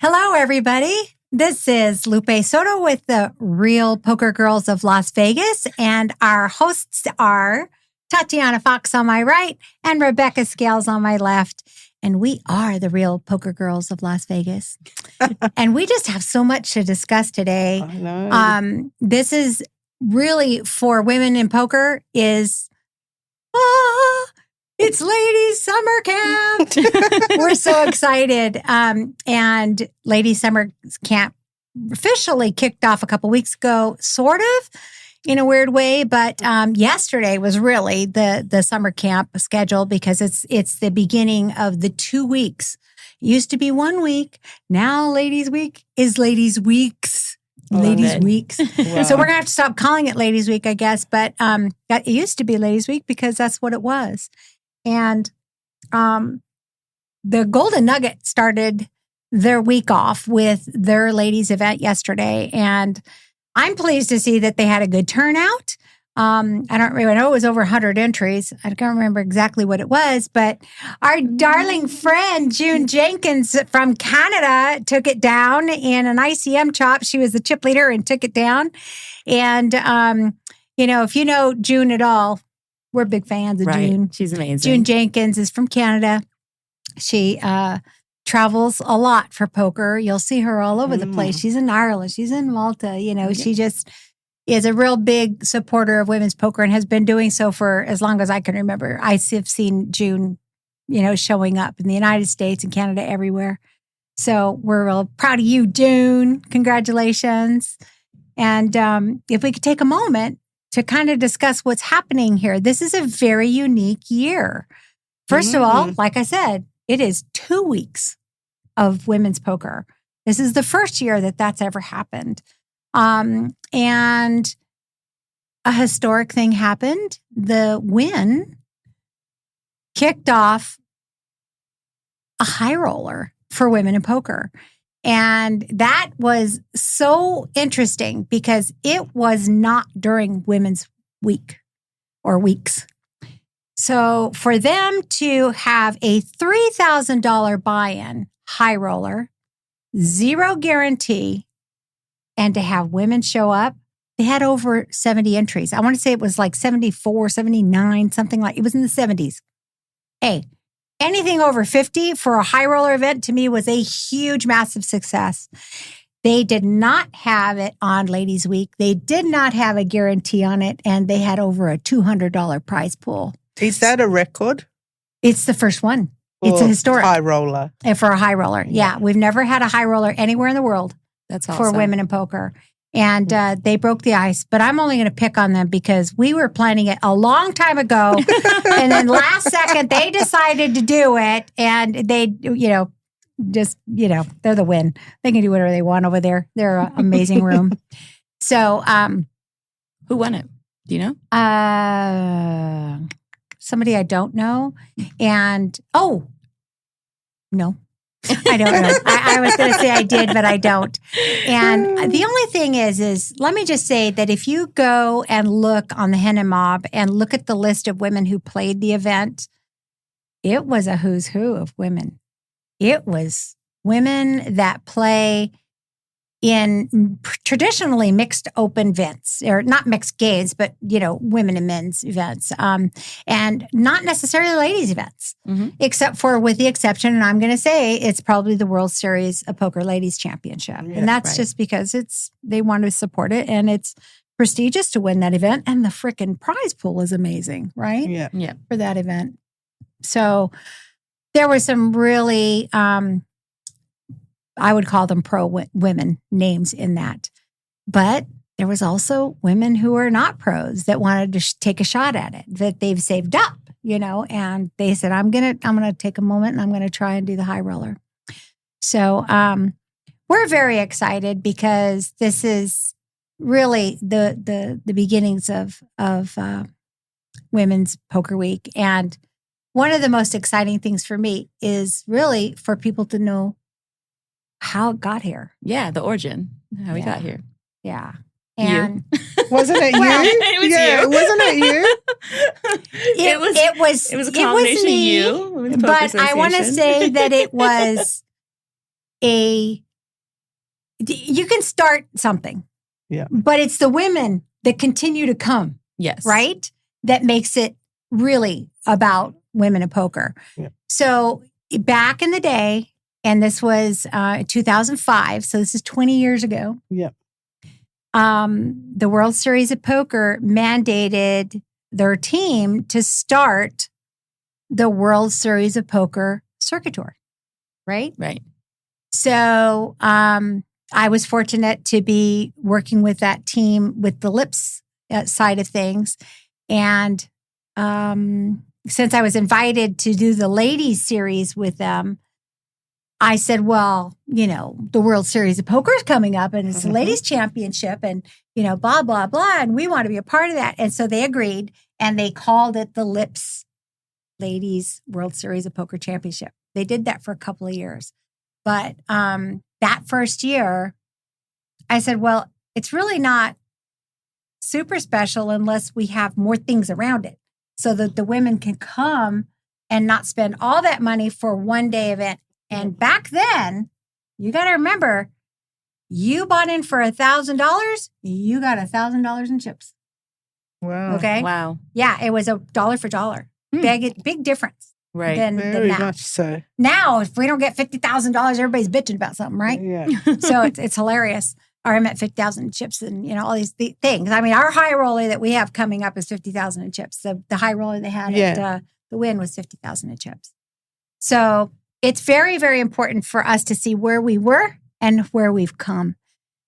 Hello, everybody. This is Lupe Soto with the Real Poker Girls of Las Vegas, and our hosts are Tatiana Fox on my right and Rebecca Scales on my left, and we are the Real Poker Girls of Las Vegas. And we just have so much to discuss today. I know. This is really for women in poker is it's Ladies Summer Camp. We're so excited. And Ladies Summer Camp officially kicked off a couple weeks ago, sort of in a weird way. But yesterday was really the summer camp schedule because it's the beginning of the 2 weeks. It used to be 1 week. Now Ladies Week is Ladies Weeks. Ladies Weeks. Wow. So we're going to have to stop calling it Ladies Week, I guess. But it used to be Ladies Week because that's what it was. And the Golden Nugget started their week off with their ladies event yesterday. And I'm pleased to see that they had a good turnout. I know it was over 100 entries. I can't remember exactly what it was, but our darling friend, June Jenkins from Canada, took it down in an ICM chop. She was the chip leader and took it down. And, if you know June at all, we're big fans of June. She's amazing. June Jenkins is from Canada. She travels a lot for poker. You'll see her all over the place. She's in Ireland. She's in Malta. She just is a real big supporter of women's poker and has been doing so for as long as I can remember. I have seen June, showing up in the United States and Canada, everywhere. So we're real proud of you, June. Congratulations. And if we could take a moment to kind of discuss what's happening here. This is a very unique year. First of all, like I said, it is 2 weeks of women's poker. This is the first year that that's ever happened. And a historic thing happened. The win kicked off a high roller for women in poker. And that was so interesting because it was not during Women's Week or weeks. So for them to have a $3,000 buy-in high roller, zero guarantee, and to have women show up, they had over 70 entries. I want to say it was like 74, 79, something like it was in the 70s. Hey. Anything over 50 for a high roller event to me was a huge, massive success. They did not have it on Ladies Week. They did not have a guarantee on it, and they had over a $200 prize pool. Is that a record? It's the first one. It's a historic. High roller. And for a high roller. Yeah. We've never had a high roller anywhere in the world. That's awesome. For women in poker. And they broke the ice, but I'm only going to pick on them because we were planning it a long time ago. And then last second, they decided to do it. And they, they're the win. They can do whatever they want over there. They're an amazing room. So, who won it? Do you know? Somebody I don't know. And, no. I don't know. I was going to say I did, but I don't. And the only thing is let me just say that if you go and look on the Henna Mob and look at the list of women who played the event, it was a who's who of women. It was women that play in traditionally mixed open events, or not mixed gays, but, women and men's events, and not necessarily ladies events, except for with the exception, and I'm going to say it's probably the World Series of Poker Ladies Championship. Yeah, and that's just because they want to support it and it's prestigious to win that event. And the frickin' prize pool is amazing, right? Yeah. For that event. So there were some really, I would call them pro-women names in that. But there was also women who are not pros that wanted to take a shot at it, that they've saved up, and they said, I'm going to take a moment and I'm going to try and do the high roller. So we're very excited because this is really the beginnings of Women's Poker Week. And one of the most exciting things for me is really for people to know how it got here. Yeah, the origin, how we got here. Yeah. And wasn't it you? It was you. Wasn't it you? It was a combination me, of you. But I want to say that it was a you can start something. Yeah. But it's the women that continue to come, Yes. right? That makes it really about women in poker. Yeah. So back in the day, and this was 2005, so this is 20 years ago. Yeah. The World Series of Poker mandated their team to start the World Series of Poker circuit tour, right? Right. So I was fortunate to be working with that team with the lips side of things. And since I was invited to do the ladies series with them, I said, well, the World Series of Poker is coming up and it's the ladies championship and, blah, blah, blah. And we want to be a part of that. And so they agreed and they called it the Lips Ladies World Series of Poker Championship. They did that for a couple of years. But that first year, I said, well, it's really not super special unless we have more things around it so that the women can come and not spend all that money for a one-day event. And back then, you got to remember, you bought in for $1,000, you got $1,000 in chips. Wow. Okay. Wow. Yeah, it was a dollar for dollar. Big difference. Right. Than Very that. much so. Now, if we don't get $50,000, everybody's bitching about something, right? Yeah. So it's hilarious. Or I'm at 50,000 chips and, all these things. I mean, our high roller that we have coming up is 50,000 in chips. The high roller they had at the Win was 50,000 in chips. So it's very, very important for us to see where we were and where we've come.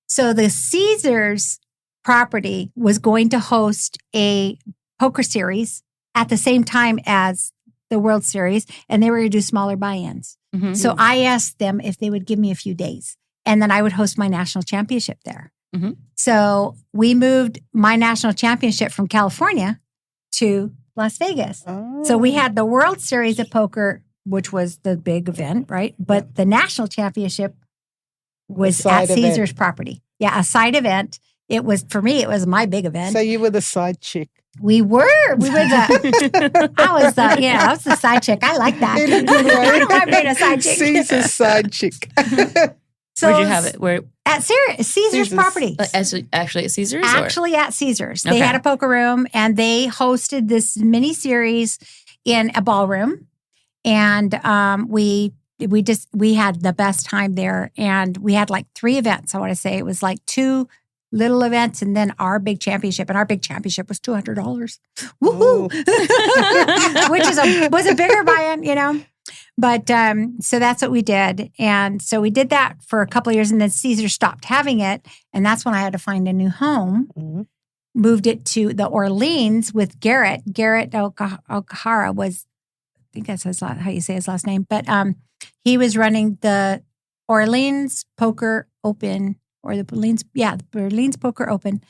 So the Caesars property was going to host a poker series at the same time as the World Series, and they were going to do smaller buy-ins. Mm-hmm. So I asked them if they would give me a few days, and then I would host my national championship there. Mm-hmm. So we moved my national championship from California to Las Vegas. Oh. So we had the World Series of Poker, which was the big event, right? But the national championship was at Caesars property. Yeah, a side event. It was, for me, it was my big event. So you were the side chick. We were the, I was the side chick. I like that. In a good way. I made a side chick. Caesar's side chick. So where'd you have it? Where? At Caesar's property. Actually at Caesars? Actually at Caesars. They Okay. had a poker room and they hosted this mini series in a ballroom. And we had the best time there. And we had like 3 events, I want to say. It was like 2 little events and then our big championship. And our big championship was $200. Woohoo! Which was a bigger buy-in, But so that's what we did. And so we did that for a couple of years and then Caesar stopped having it. And that's when I had to find a new home. Mm-hmm. Moved it to the Orleans with Garrett. Garrett O'Hara was, I think that's how you say his last name. But he was running the Orleans Poker Open or the Orleans Poker Open.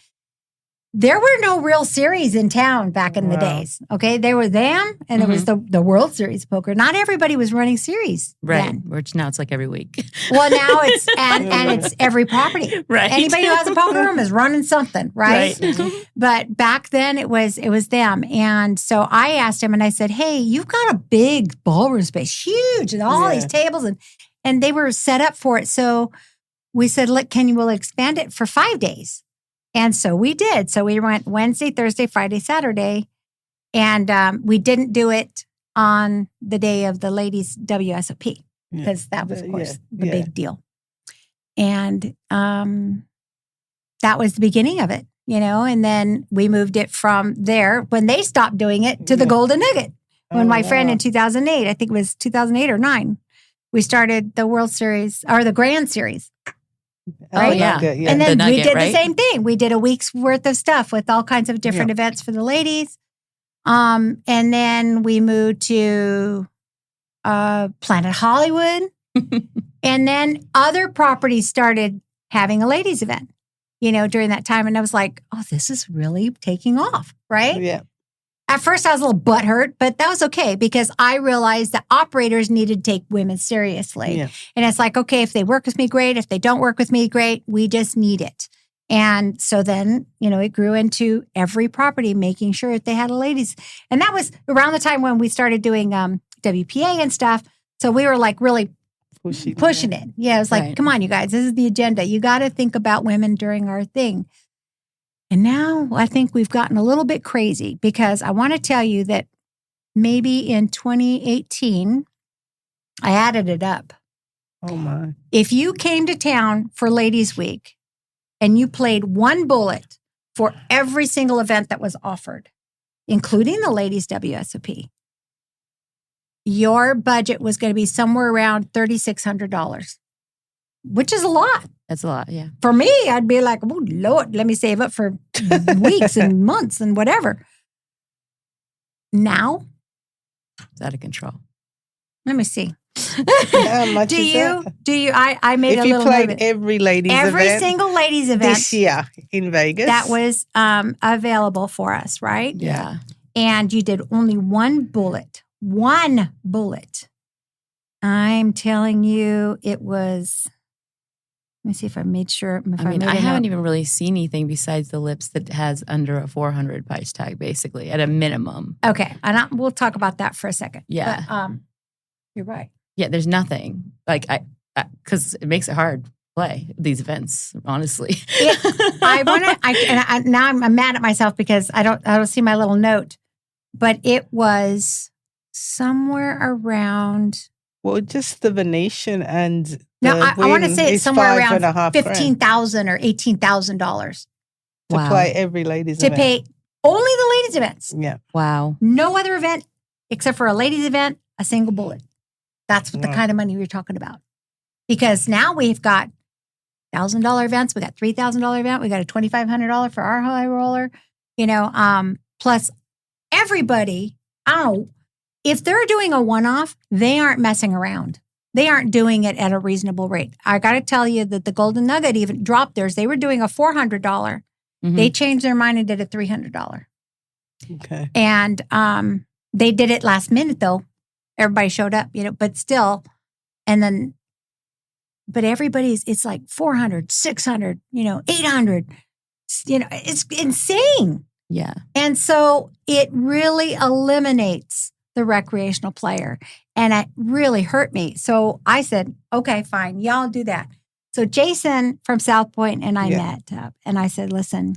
There were no real series in town back in the days. Okay, there were them, and there was the World Series of Poker. Not everybody was running series, right? Then. Which now it's like every week. Well, now it's and it's every property. Right. Anybody who has a poker room is running something, right? Right. But back then it was them, and so I asked him, and I said, "Hey, you've got a big ballroom space, huge, and all these tables, and they were set up for it." So we said, "Look, we'll expand it for 5 days." And so we did. So we went Wednesday, Thursday, Friday, Saturday. And we didn't do it on the day of the ladies' WSOP because that was, of course, the big deal. And that was the beginning of it, and then we moved it from there when they stopped doing it to the Golden Nugget. When my friend in 2008, I think it was 2008 or 9, we started the World Series or the Grand Series. Right? Oh, yeah. And then Nugget, we did right? the same thing. We did a week's worth of stuff with all kinds of different events for the ladies. And then we moved to Planet Hollywood. And then other properties started having a ladies event, during that time. And I was like, oh, this is really taking off, right? Yeah. At first, I was a little butthurt, but that was okay because I realized that operators needed to take women seriously. Yeah. And it's like, okay, if they work with me, great. If they don't work with me, great. We just need it. And so then, it grew into every property making sure that they had a ladies. And that was around the time when we started doing WPA and stuff. So we were like really pushing it. Yeah, it's like, Right. come on, you guys, this is the agenda. You got to think about women during our thing. And now I think we've gotten a little bit crazy because I want to tell you that maybe in 2018, I added it up. Oh, my. If you came to town for Ladies Week and you played one bullet for every single event that was offered, including the Ladies WSOP, your budget was going to be somewhere around $3,600, which is a lot. That's a lot. Yeah. For me, I'd be like, oh, Lord, let me save up for weeks and months and whatever. Now, It's out of control. let me see. How much Do is you? that? Do you? I made If a you little played note. every ladies Every event single ladies event this year in Vegas. that was available for us, right? Yeah. And you did only one bullet. One bullet. I'm telling you, it was. Let me see if I made sure. If I mean, made I a haven't note. even really seen anything besides the lips that has under a 400 price tag, basically, at a minimum. Okay, and we'll talk about that for a second. Yeah. But, you're right. Yeah, there's nothing. Like, because it makes it hard to play these events, honestly. I want to. Now I'm mad at myself because I don't see my little note, but it was somewhere around. Well, just the Venetian and No, the I want to win say it's is somewhere around $5.5 grand $15,000 or $18,000 to Wow. play every ladies to event. pay only the ladies events. Yeah. Wow. No other event except for a ladies event, a single bullet. That's what the Wow. kind of money we're talking about. Because now we've got $1,000 events, we got $3,000 event, we got a $2,500 for our high roller. Plus everybody. I don't know if they're doing a one-off, they aren't messing around. They aren't doing it at a reasonable rate. I got to tell you that the Golden Nugget even dropped theirs. They were doing a $400. Mhm. They changed their mind and did a $300. Okay. And they did it last minute though. Everybody showed up, but still. And then, but it's like 400, 600, 800, it's insane. Yeah. And so it really eliminates the recreational player. And it really hurt me. So I said, okay, fine, y'all do that. So Jason from South Point and I met up and I said, listen,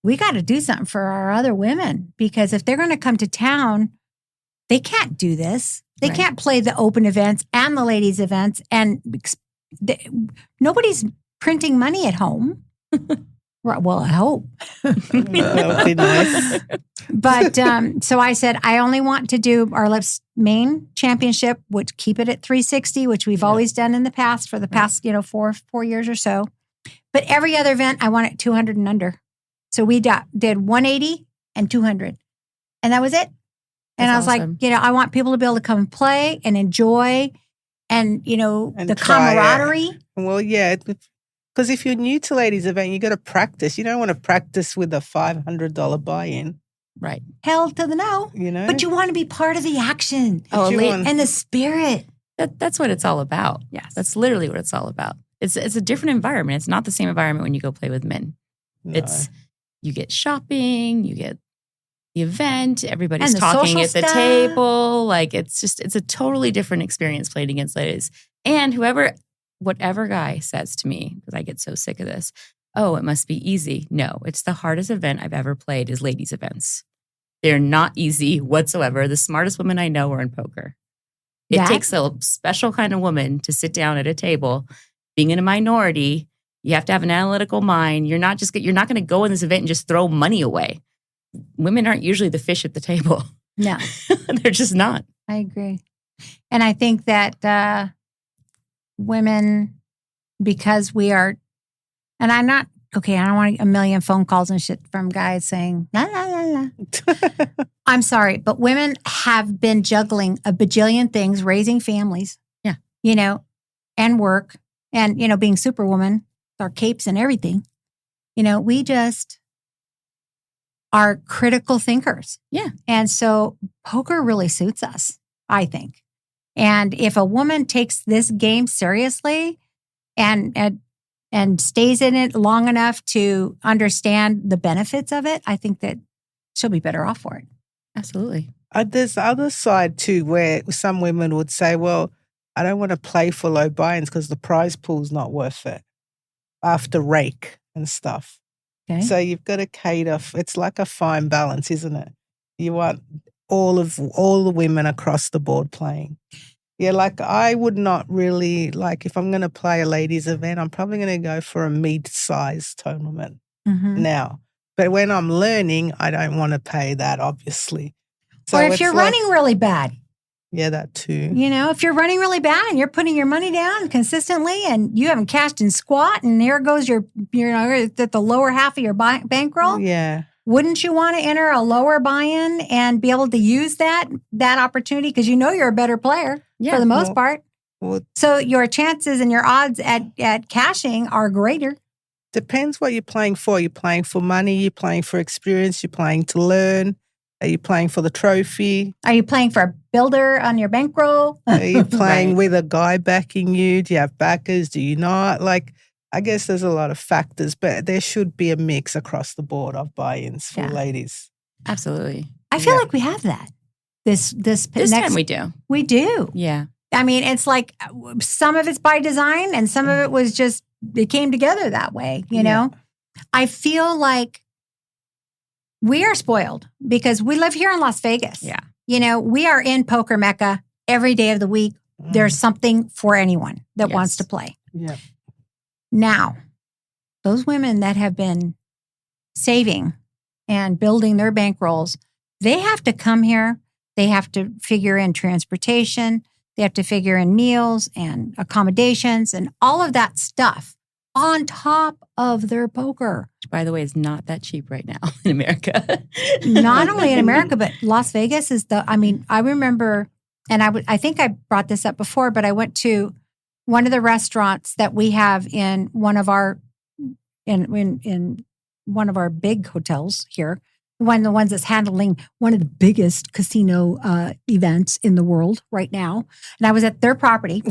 we got to do something for our other women because if they're going to come to town, they can't do this. They Right. can't play the open events and the ladies events. And nobody's printing money at home. Right, well, I hope. That would be nice. But so I said, I only want to do our Lips main championship, which keep it at 360, which we've always done in the past for the past, 4 years or so. But every other event, I want it 200 and under. So we did 180 and 200. And that was it. And I was awesome. like, I want people to be able to come and play and enjoy and, And the try it. camaraderie. Well, yeah. Because if you're new to ladies event, you got to practice. You don't want to practice with a $500 buy-in, Right. Hell to the no. But you want to be part of the action Oh, and the spirit. That's what it's all about. Yes. That's literally what it's all about. It's a different environment. It's not the same environment when you go play with men. No. It's you get shopping, you get the event, everybody's And the talking social at the stuff. table. Like it's a totally different experience playing against ladies. And whatever guy says to me, because I get so sick of this, oh, it must be easy. No, it's the hardest event I've ever played is ladies events. They're not easy whatsoever. The smartest women I know are in poker. It That- takes a special kind of woman to sit down at a table. Being in a minority, you have to have an analytical mind. You're not going to go in this event and just throw money away. Women aren't usually the fish at the table. No, They're just not. I agree. And I think that women, because we are, and I'm not, okay, I don't want a million phone calls and shit from guys saying, la, la, la, la. I'm sorry, but women have been juggling a bajillion things, raising families. Yeah. And work and, being superwoman, our capes and everything. We just are critical thinkers. Yeah. And so poker really suits us, I think. And if a woman takes this game seriously and stays in it long enough to understand the benefits of it, I think that she'll be better off for it. Absolutely. There's the other side too, where some women would say, well, I don't want to play for low buy-ins because the prize pool's not worth it after rake and stuff. Okay. So you've got to cater. It's like a fine balance, isn't it? You want all the women across the board playing. Yeah, like I would not really, like if I'm going to play a ladies event, I'm probably going to go for a mid-sized tournament now. But when I'm learning, I don't want to pay that, obviously. So or if you're running really bad. Yeah, that too. You know, if you're running really bad and you're putting your money down consistently and you haven't cashed in squat and there goes your at the lower half of your bankroll. Yeah. Wouldn't you want to enter a lower buy-in and be able to use that opportunity? Because you know you're a better player for the most part. So your chances and your odds at cashing are greater. Depends what you're playing for. You're playing for money. You're playing for experience. You're playing to learn. Are you playing for the trophy? Are you playing for a builder on your bankroll? Are you playing with a guy backing you? Do you have backers? Do you not? Like, I guess there's a lot of factors, but there should be a mix across the board of buy-ins for ladies. Absolutely. I feel like we have that. This time we do. We do. Yeah. I mean, it's like some of it's by design and some of it was just, it came together that way, you know? I feel like we are spoiled because we live here in Las Vegas. Yeah. You know, we are in poker mecca every day of the week. There's something for anyone that wants to play. Yeah. Now, those women that have been saving and building their bankrolls, they have to come here. They have to figure in transportation. They have to figure in meals and accommodations and all of that stuff on top of their poker. Which, by the way, is not that cheap right now in America. Not only in America, but Las Vegas is I remember, and I think I brought this up before, but I went to one of the restaurants that we have in one of our in one of our big hotels here, one of the ones that's handling one of the biggest casino events in the world right now. And I was at their property,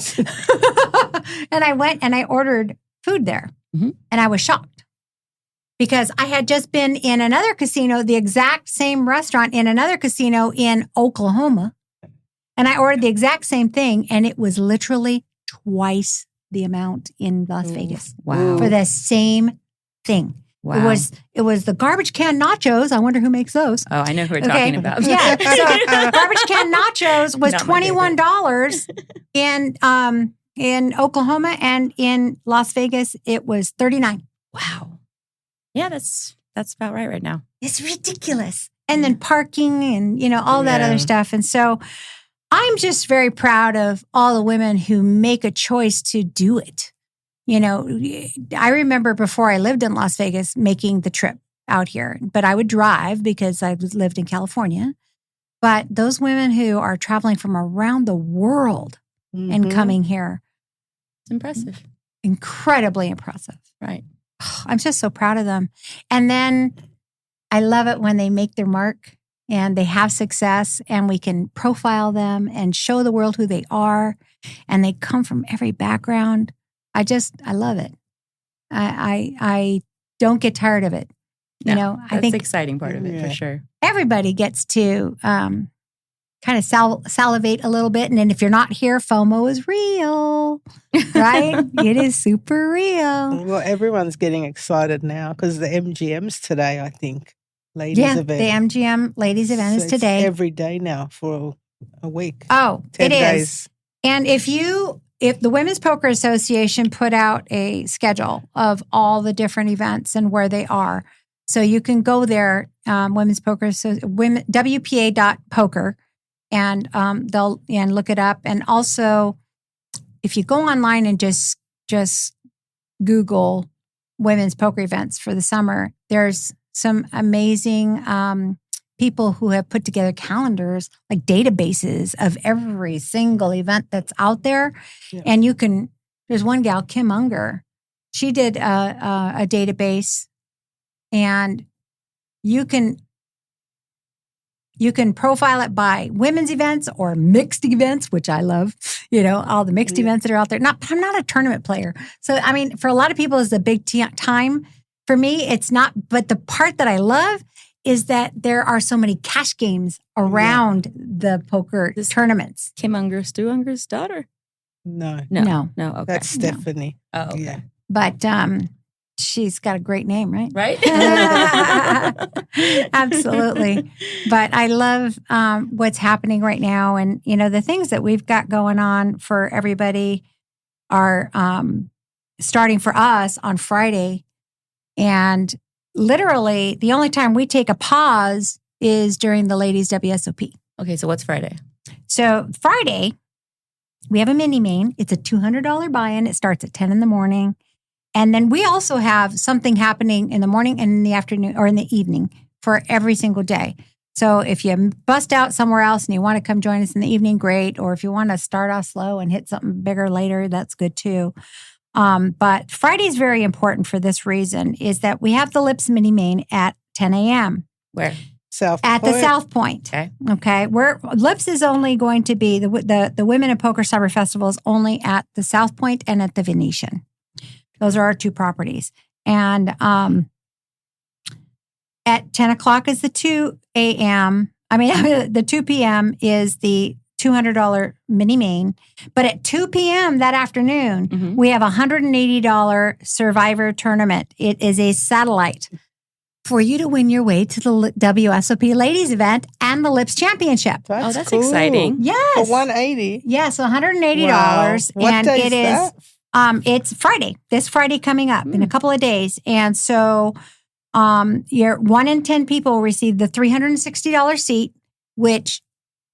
and I went and I ordered food there, and I was shocked because I had just been in another casino, the exact same restaurant in another casino in Oklahoma, and I ordered the exact same thing, and it was literally twice the amount in Las Vegas. Wow. For the same thing. Wow. It was the garbage can nachos. I wonder who makes those. Oh, I know who we're talking about. Yeah. So garbage can nachos was $21 in Oklahoma, and in Las Vegas it was $39. Wow. Yeah, that's about right now. It's ridiculous. And then parking and all that other stuff. And so I'm just very proud of all the women who make a choice to do it. I remember before I lived in Las Vegas making the trip out here, but I would drive because I lived in California. But those women who are traveling from around the world and coming here. It's impressive. Incredibly impressive. Right. I'm just so proud of them. And then I love it when they make their mark and they have success and we can profile them and show the world who they are. And they come from every background. I love it. I don't get tired of it. I think the exciting part of it for sure. Everybody gets to kind of salivate a little bit. And then if you're not here, FOMO is real, right? It is super real. Well, everyone's getting excited now because the MGM's today, I think. Ladies event. The MGM ladies event is today. It's every day now for a week. Oh, 10 it days. is. And if the Women's Poker Association put out a schedule of all the different events and where they are, so you can go there, Women's Poker WPA.poker, and they'll look it up. And also, if you go online and just Google women's poker events for the summer, there's some amazing people who have put together calendars, like databases of every single event that's out there. Yeah. And there's one gal, Kim Unger, she did a database, and you can profile it by women's events or mixed events, which I love, all the mixed events that are out there. I'm not a tournament player. So, I mean, for a lot of people, it's a big time. For me, it's not. But the part that I love is that there are so many cash games around the poker tournaments. Kim Unger, Stu Unger's daughter. No. No. Okay. That's Stephanie. Oh, okay. Yeah. But she's got a great name, right? Right? Absolutely. But I love what's happening right now. And, you know, the things that we've got going on for everybody are starting for us on Friday. And literally, the only time we take a pause is during the ladies' WSOP. Okay, so what's Friday? So Friday, we have a mini main. It's a $200 buy-in. It starts at 10 in the morning. And then we also have something happening in the morning and in the afternoon or in the evening for every single day. So if you bust out somewhere else and you want to come join us in the evening, great. Or if you want to start off slow and hit something bigger later, that's good too. But Friday is very important for this reason, is that we have the Lips mini main at 10 a.m. Where? South At Point. the South Point. Okay. Where Lips is only going to be, the Women in Poker Summer Festival is only at the South Point and at the Venetian. Those are our two properties. And at 10 o'clock is the 2 a.m. The 2 p.m. is the $200 mini main. But at 2 p.m. that afternoon, we have a $180 Survivor tournament. It is a satellite for you to win your way to the WSOP Ladies event and the Lips Championship. That's cool. exciting. Yes. For $180. Yes, $180. Wow. What And day it is that? It's Friday, this Friday coming up in a couple of days. And so your 1 in 10 people will receive the $360 seat, which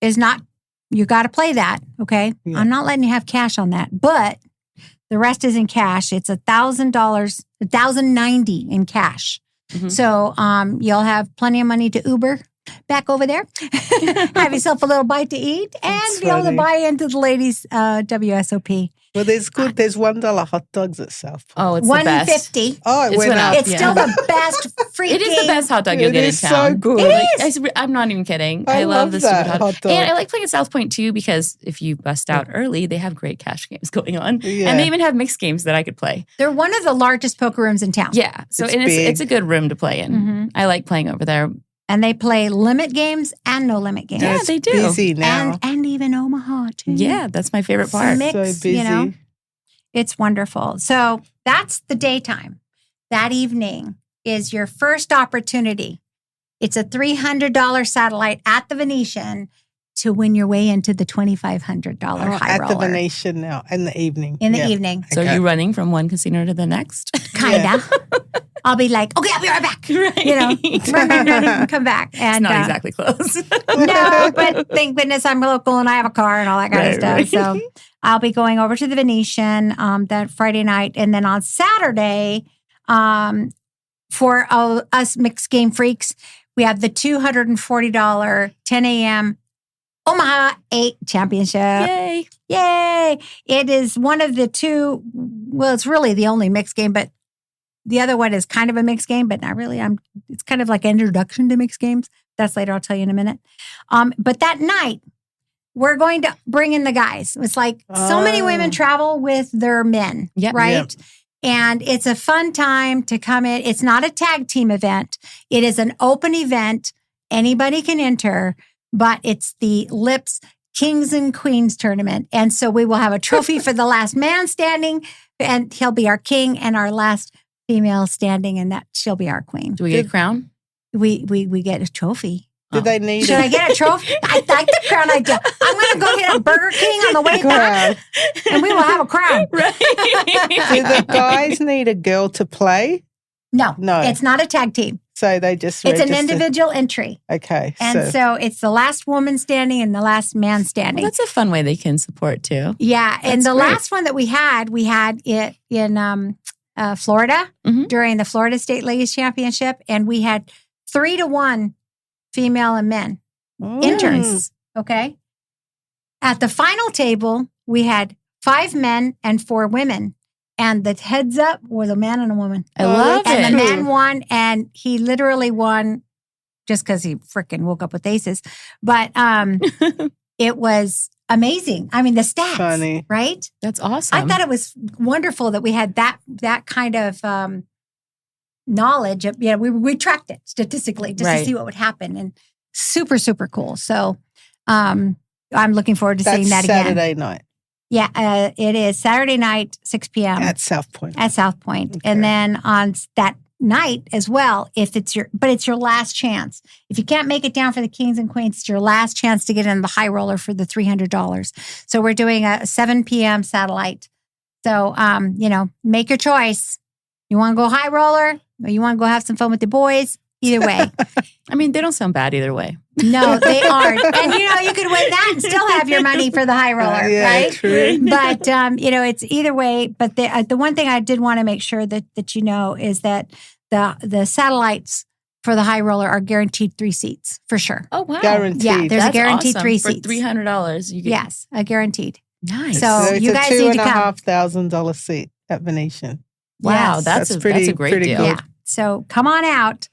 is not, you got to play that. Okay. Yeah. I'm not letting you have cash on that, but the rest is in cash. It's $1,000, $1,090 in cash. So you'll have plenty of money to Uber back over there, have yourself a little bite to eat, and be able to buy into the ladies' WSOP. Well, there's $1 hot dogs at South Point. Oh, it's the best. $1.50. Oh, it went up. It's still the best freaking. It is the best hot dog you'll get in is town. so good. I'm not even kidding. I love love the that stupid hot dog. And I like playing at South Point too, because if you bust out early, they have great cash games going on. Yeah. And they even have mixed games that I could play. They're one of the largest poker rooms in town. Yeah. So It's it's a big. good room to play in. I like playing over there. And they play limit games and no limit games. Yeah, It's they do. busy now. And even Omaha too. Yeah, that's my favorite So part. mix, So busy. you know. It's wonderful. So that's the daytime. That evening is your first opportunity. It's a $300 satellite at the Venetian to win your way into the $2,500 high at roller. the Venetian now in the evening. In the Yeah. evening. So Okay. you're running from one casino to the next? Kinda. I'll be like, okay, I'll be right back. Right. You know, run, come back. And It's not exactly close. no, but thank goodness I'm local and I have a car and all that kind of stuff. Right. So I'll be going over to the Venetian that Friday night. And then on Saturday, for us mixed game freaks, we have the $240 10 a.m. Omaha 8 Championship. Yay. Yay. It is one of the two, well, it's really the only mixed game, but the other one is kind of a mixed game, but not really. It's kind of like an introduction to mixed games. That's later. I'll tell you in a minute. But that night, we're going to bring in the guys. It's like so many women travel with their men, Yep. right? Yep. And it's a fun time to come in. It's not a tag team event. It is an open event. Anybody can enter, but it's the Lips Kings and Queens tournament. And so we will have a trophy for the last man standing, and he'll be our king, and our last female standing, and that she'll be our queen. Do we get a crown? We get a trophy. Did they need Should I get a trophy? I like the crown idea. I'm going to go get a Burger King on the way back, crown? and we will have a crown. Right. Do the guys need a girl to play? No, No. it's not a tag team. So they just It's an register- individual entry. Okay. And so it's the last woman standing and the last man standing. Well, that's a fun way they can support too. Yeah. And That's the great. last one that we had it in Florida Mhm. during the Florida State Ladies Championship. And we had 3-1 female and men interns. Okay. At the final table, we had 5 men and 4 women. And the heads up was a man and a woman. I love And it. the man won, and he literally won just because he freaking woke up with aces. But it was amazing. I mean, the stats, Funny. right? That's awesome. I thought it was wonderful that we had that kind of knowledge. We tracked it statistically just to see what would happen, and super, super cool. So I'm looking forward to That's seeing that again. Saturday night. Yeah, it is Saturday night, 6 p.m. At South Point. At South Point. Okay. And then on that night as well, it's your last chance. If you can't make it down for the Kings and Queens, it's your last chance to get in the high roller for the $300. So we're doing a 7 p.m. satellite. So, make your choice. You want to go high roller or you want to go have some fun with the boys? Either way. I mean, they don't sound bad either way. No, they aren't. And, you could win that and still have your money for the high roller, right? True. But, it's either way. But the one thing I did want to make sure that you know is that the satellites for the high roller are guaranteed 3 seats for sure. Oh, wow. Guaranteed. Yeah, there's That's a guaranteed awesome. 3 For seats. $300, you get Yes, a guaranteed. nice. So it's you a guys need to come. $2,500 seat at Venetian. wow, Yes. that's a great pretty deal. good. Yeah. So come on out.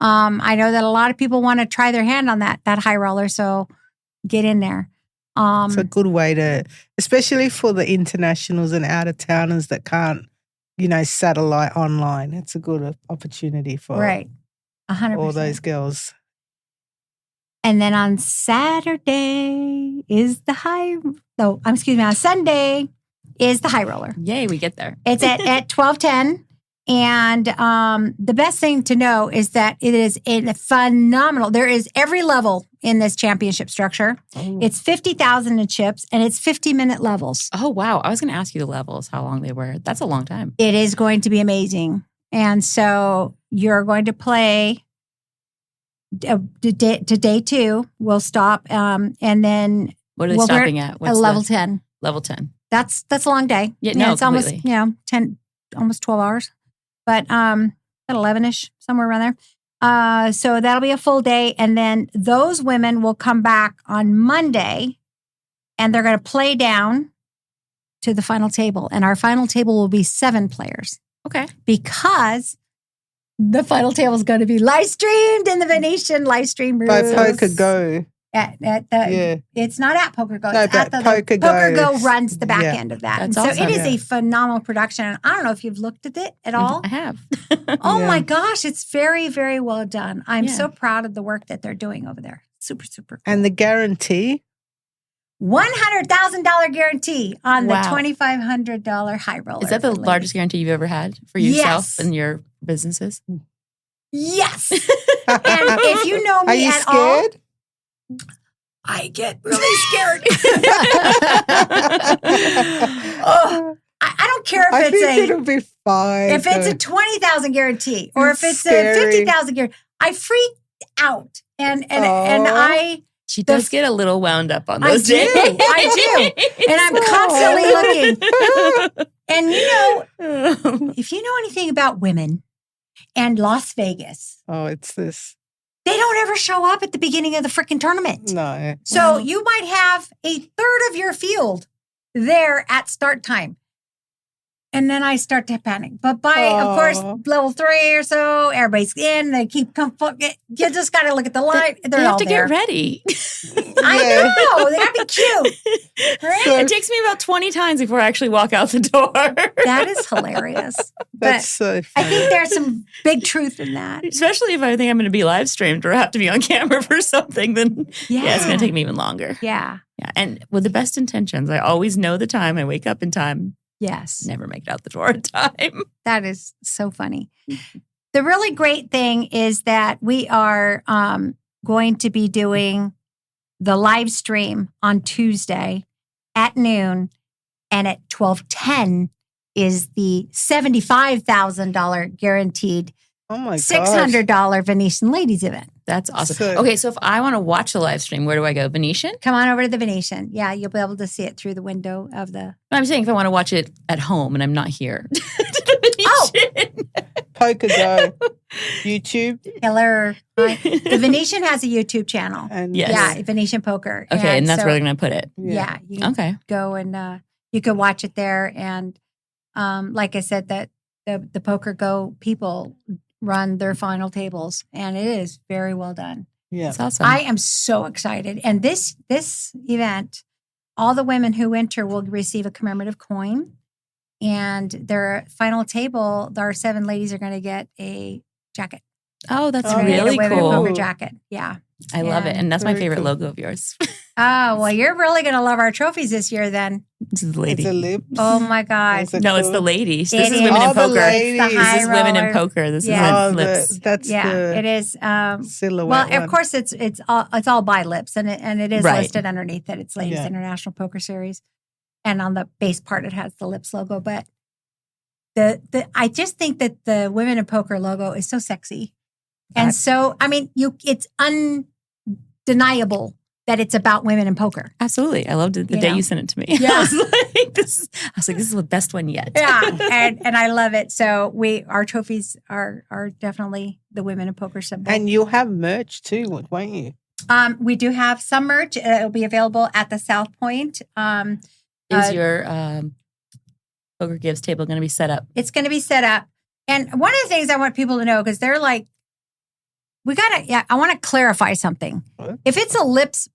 I know that a lot of people want to try their hand on that high roller. So get in there. It's a good way to, especially for the internationals and out of towners that can't, satellite online. It's a good opportunity for right. 100%. all those girls. And then on Saturday is on Sunday is the high roller. Yay, we get there. It's at 12:10. And the best thing to know is that it is a phenomenal. There is every level in this championship structure. Oh. It's 50,000 in chips and it's 50-minute levels. Oh, wow. I was going to ask you the levels, how long they were. That's a long time. It is going to be amazing. And so you're going to play to day 2. We'll stop. And then What are they we're stopping at? at level 10. Level 10. That's a long day. Yeah, no, it's almost, completely. 10, almost 12 hours. But at 11-ish, somewhere around there. So that'll be a full day. And then those women will come back on Monday and they're going to play down to the final table. And our final table will be 7 players Okay. because the final table is going to be live streamed in the Venetian live stream room. By Poker Go. It's not at Poker Go. No, It's at but the Poker Go. Poker Go runs the back Yeah. end of that. That's And so awesome. it is Yeah. a phenomenal production. And I don't know if you've looked at it at all. I have. Oh Yeah. my gosh, it's very, very well done. I'm Yeah. so proud of the work that they're doing over there. Super, super cool. And the guarantee. $100,000 guarantee on Wow. the $2,500 high roller. Is that the for largest ladies. guarantee you've ever had for yourself Yes. and your businesses? Yes. And if you know me Are you at all, scared? I get really scared. Oh, I don't care if I it's think it'll be fine. if it's a 20,000 guarantee or if it's Scary. a 50,000 guarantee. I freak out, and I She does get a little wound up on I those do. days. I do. And I'm constantly looking. And if you know anything about women and Las Vegas, Oh, it's this. they don't ever show up at the beginning of the freaking tournament. No. So you might have a third of your field there at start time. And then I start to panic. But by, of course, level 3 or so, everybody's in. They keep you just got to look at the line. They They're have all to there. get ready. I know. They got to be cute. Right? It takes me about 20 times before I actually walk out the door. That is hilarious. That's so I funny. think there's some big truth in that. Especially if I think I'm going to be live streamed or have to be on camera for something, then it's going to take me even longer. Yeah. Yeah. And with the best intentions, I always know the time. I wake up in time, Yes. never make it out the door in time. That is so funny. The really great thing is that we are going to be doing the live stream on Tuesday at noon, and at 12:10 is the $75,000 guaranteed Oh my gosh. $600 Venetian ladies event. That's awesome. So- Okay, so if I want to watch the live stream, where do I go? Venetian? Come on over to the Venetian. Yeah, you'll be able to see it through the window of the. I'm saying if I want to watch it at home and I'm not here. Oh. Poker Go. YouTube. Killer. The Venetian has a YouTube channel. And Yes. Yeah, Venetian Poker. Okay, and that's so- where they're going to put it. Yeah, you can Okay. go and you can watch it there. And like I said, that the Poker Go people run their final tables, and it is very well done. Yeah. That's awesome. I am so excited. And this event, all the women who enter will receive a commemorative coin, and their final table, our 7 ladies are going to get a jacket. oh, that's Oh, They're gonna get really a women cool. poker jacket. Yeah. I love it. And that's my Very favorite cool. logo of yours. Oh, well, you're really going to love our trophies this year then. This is the lady. It's a lip. Oh, my God. Is it No, it's cool? the lady. This It is is. women in Oh, the poker. lady. It's the This high is women in roller. poker. This Yeah. is lips. That's Yeah, the it is. silhouette Well, one. of course, it's all by lips, and it is Right. listed underneath that it's Ladies Yeah. International Poker Series, and on the base part it has the lips logo. But the I just think that the Women in Poker logo is so sexy, and so I mean, it's undeniable that it's about women in poker. Absolutely. I loved it the You day know? you sent it to me. Yeah. I was like, this is the best one yet. Yeah, and I love it. So our trophies are definitely the Women in Poker symbol. And you'll have merch too, won't you? We do have some merch. It'll be available at the South Point. Is your poker gives table going to be set up? It's going to be set up. And one of the things I want people to know, because they're like, I want to clarify something. What? If it's a Lips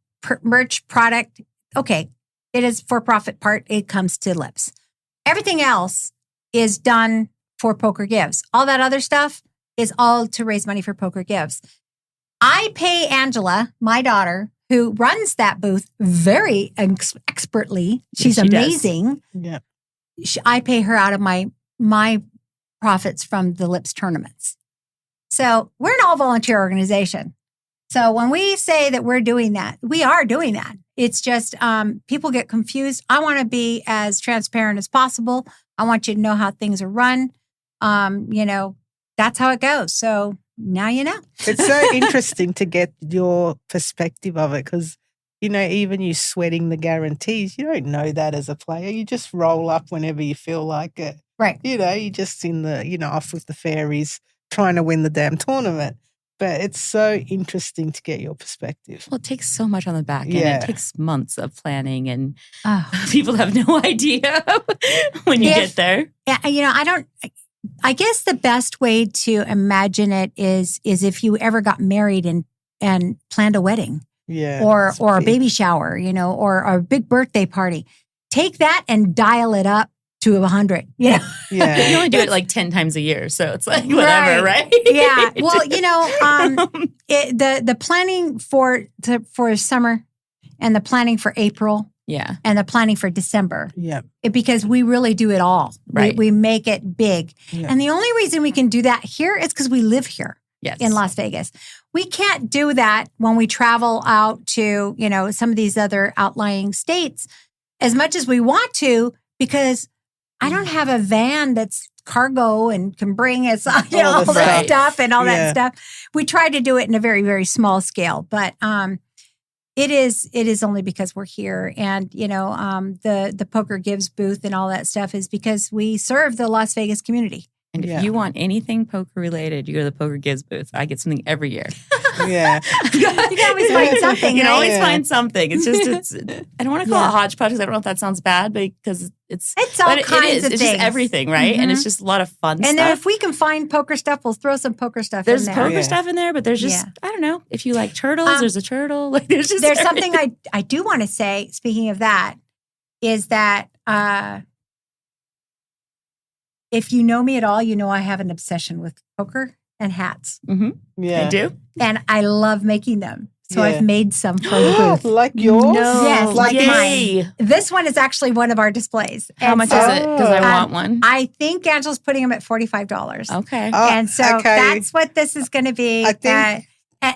merch product, okay, it is for-profit part. It comes to Lips. Everything else is done for Poker Gives. All that other stuff is all to raise money for Poker Gives. I pay Angela, my daughter, who runs that booth very expertly. She's Yes, she does. amazing. Yeah. I pay her out of my profits from the Lips tournaments. So we're an all-volunteer organization. So when we say that we're doing that, we are doing that. It's just people get confused. I want to be as transparent as possible. I want you to know how things are run. That's how it goes. So now you know. It's so interesting to get your perspective of it because, even you sweating the guarantees, you don't know that as a player. You just roll up whenever you feel like it. Right. You're just in the, off with the fairies trying to win the damn tournament. But it's so interesting to get your perspective. Well, it takes so much on the back end. Yeah. It takes months of planning, and Oh. people have no idea when you get there. Yeah, I guess the best way to imagine it is if you ever got married and planned a wedding. Yeah. Or a baby shower, or a big birthday party. Take that and dial it up to 100. Yeah. You only do it like 10 times a year, so it's like whatever, right? Yeah. Well, the planning for summer and the planning for April Yeah. and the planning for December, Yeah. because we really do it all. Right. We make it big. Yeah. And the only reason we can do that here is because we live here. Yes. In Las Vegas. We can't do that when we travel out to, some of these other outlying states as much as we want to, because I don't have a van that's cargo and can bring us all the that stuff. stuff and all Yeah. that stuff. We try to do it in a very, very small scale, but it is only because we're here. And, the Poker Gives booth and all that stuff is because we serve the Las Vegas community. And if Yeah. you want anything poker related, you go to the Poker Gives booth. I get something every year. Yeah. You can always find something, You can right? always Yeah. find something. It's just, I don't want to call Yeah. it hodgepodge because I don't know if that sounds bad, because it's all but kinds it is. of It's things. just everything, right? And Mhm. it's just a lot of fun And then stuff. if we can find poker stuff, we'll throw some poker stuff There's in there. poker Yeah. stuff in there, but there's just, Yeah. I don't know. If you like turtles, there's a turtle. Like there's just There's everything. something I do want to say, speaking of that, is that if you know me at all, you know I have an obsession with poker and hats. Yeah. I do. And I love making them. So Yeah. I've made some for the booth. Like yours? No. Yes, like Yay. mine. This one is actually one of our displays. How And much so is it? Because I want one. I think Angela's putting them at $45. Okay. And so okay. that's what this is going to be. I think-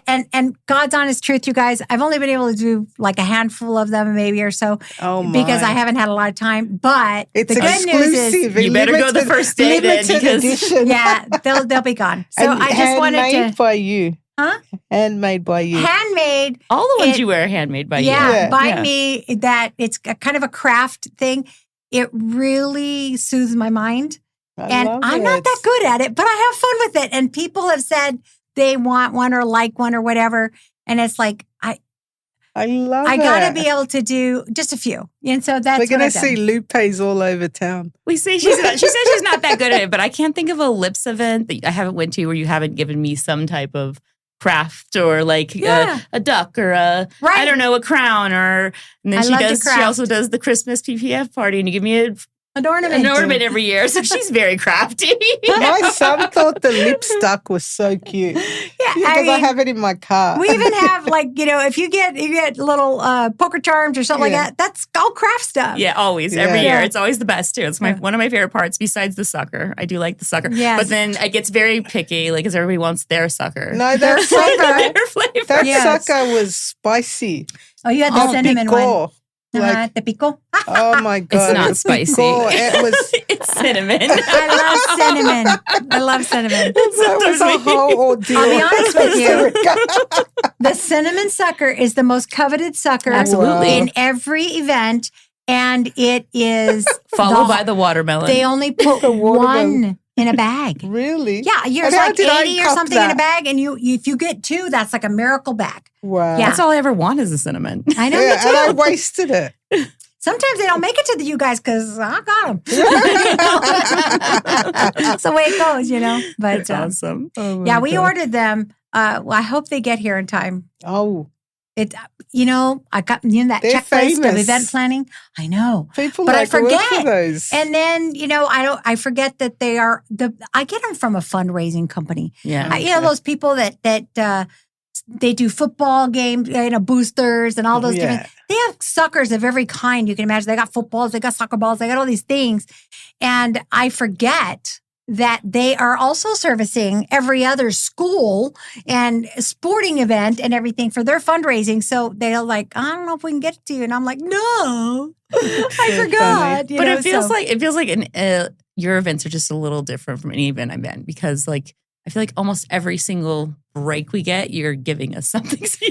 And God's honest truth, you guys, I've only been able to do like a handful of them maybe or so Oh my. because I haven't had a lot of time. But It's the good news is, exclusive. You better go the limited- first day then, limited because- edition. yeah, they'll be gone. So And I just wanted handmade to by you. Huh? Handmade by you. handmade. All the ones it- you wear are handmade by you. Yeah, Yeah. by Yeah. me. That it's a kind of a craft thing. It really soothes my mind. I love I'm not it. that good at it, but I have fun with it. And people have said they want one or like one or whatever. And it's like, I love I it. gotta be able to do just a few. And so that's We're what going to I've done. see Lupe's all over town. We say she says she's not that good at it, but I can't think of a Lips event that I haven't went to where you haven't given me some type of craft or like Yeah. a duck or a Right. I don't know, a crown, or and then I she love to does. She craft. also does the Christmas PPF party, and you give me An ornament. An ornament every year. So she's very crafty. My son thought the lipstick was so cute. Yeah, Because I have it in my car. we even have if you get little poker charms or something like that, that's all craft stuff. Yeah, always. Yeah. Every year. Yeah. It's always the best too. It's one of my favorite parts besides the sucker. I do like the sucker. Yes. But then it gets very picky, because everybody wants their sucker. No, that sucker, Their flavor. that Yes. sucker was spicy. Oh, you had the cinnamon one. Pico. Like, The pico. oh my God. not the spicy. pico, it was... It's cinnamon. I love cinnamon. That was a whole ordeal. I'll be honest with you. The cinnamon sucker is the most coveted sucker Absolutely. in every event, and it is Followed by the watermelon. They only put The watermelon. one in a bag. Really? Yeah, And there's how like did I 80 or cop something in a that? bag, and if you get two, that's like a miracle bag. Wow. Yeah. That's all I ever want is the cinnamon. I know Yeah, you and I do. wasted it. Sometimes they don't make it to you guys because I got them. That's the way it goes, But That's awesome. Oh my yeah, we God. ordered them. Well, I hope they get here in time. Oh, It, I got that They're checklist of famous. event planning. I know, people But I like to work forget. for those. and then I forget that they are I get them from a fundraising company. Yeah. Those people that they do football games, boosters and all those different. They have suckers of every kind you can imagine. They got footballs, they got soccer balls, they got all these things, and I forget that they are also servicing every other school and sporting event and everything for their fundraising. So they're like, I don't know if we can get it to you. And I'm like, no, I forgot. But it feels like your events are just a little different from any event I've been, because I feel like almost every single break we get, you're giving us something usually.